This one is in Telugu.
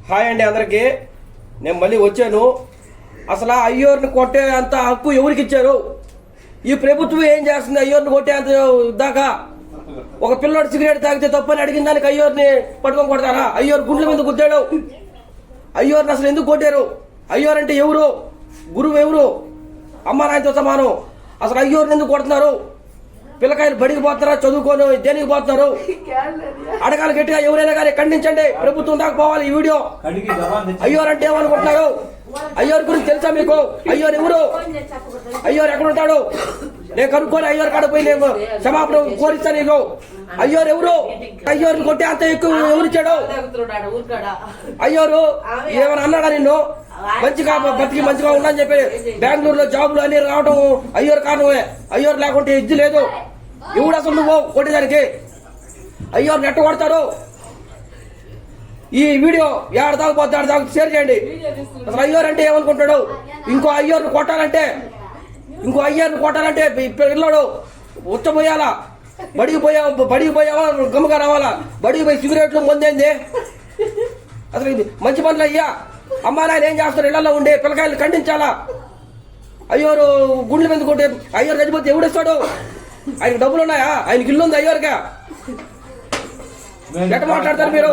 హాయ్ అండి అందరికి. నేను మళ్ళీ వచ్చాను. అసలు అయ్యోర్ని కొట్టే అంత హక్కు ఎవరికి ఇచ్చారు? ఈ ప్రభుత్వం ఏం చేస్తుంది? అయ్యోర్ని కొట్టే అంత దాకా ఒక పిల్లోడు సిగరెట్ తాగితే తప్పని అడిగిన దానికి అయ్యోర్ని పట్టుకొని కొడతారా? అయ్యోరు గుండెల మీద గుద్దాడు. అయ్యోర్ని అసలు ఎందుకు కొట్టారు? అయ్యోర్ అంటే ఎవరు? గురువు ఎవరు? అమ్మ నాయనతో సమానం. అసలు అయ్యోర్ని ఎందుకు కొడుతున్నారు? పిల్లకాయలు బడికి పోతున్నారా? చదువుకొని దేనికి పోతున్నారు? అడగాలి గట్టిగా. ఎవరైనా కానీ ఖండించండి. ప్రభుత్వం దాకా పోవాలి ఈ వీడియో. అయ్యోర్ అంటే ఏమనుకుంటున్నారు? అయ్యోర్ గురించి తెలుసా మీకు? అయ్యోర్ ఎవరు? అయ్యోర్ ఎక్కడ ఉంటాడు? నేను కనుక్కొని అయ్యోర్ కాడ పోయి నేను క్షమాపణ కోరిస్తా నీకు. అయ్యోర్ ఎవరు? అయ్యోర్ని కొట్టే అంత ఎక్కువ ఎవరిచ్చాడు? అయ్యోరు ఏమైనా అన్నాడా నిన్ను? మంచిగా బతికి మంచిగా ఉండని చెప్పి బెంగళూరులో జాబులు అన్ని రావడం అయ్యోరు కారణమే. అయ్యోరు లేకుంటే ఇజ్జు లేదు. ఎవడు అసలు నువ్వు కొట్టేదానికి? అయ్యోరు నెట్ట కొడతాడు. ఈ వీడియో ఏడ తాగిపోతే ఆడ తాగు షేర్ చేయండి. అసలు అయ్యోరు అంటే ఏమనుకుంటాడు? ఇంకో అయ్యోర్ని కొట్టాలంటే పిల్లడు ఉచ్చపోయాలా? బడికి పోయావా గమ్ముగా రావాలా? బడికి పోయి సిగరెట్లు ముందేంది? అసలు ఇది మంచి పనులు అయ్యా. అమ్మా నాయన ఏం చేస్తారు? ఇళ్లలో ఉండే పిల్లకాయలు ఖండించాలా? అయ్యోరు గుండెల మీద కొట్టే అయ్యోరు చచ్చిపోతే ఎవడిస్తాడు? ఆయనకు డబ్బులు ఉన్నాయా? ఆయనకి ఇల్లు ఉంది అయ్యోరుగా. ఎట్ట మాట్లాడతారు మీరు?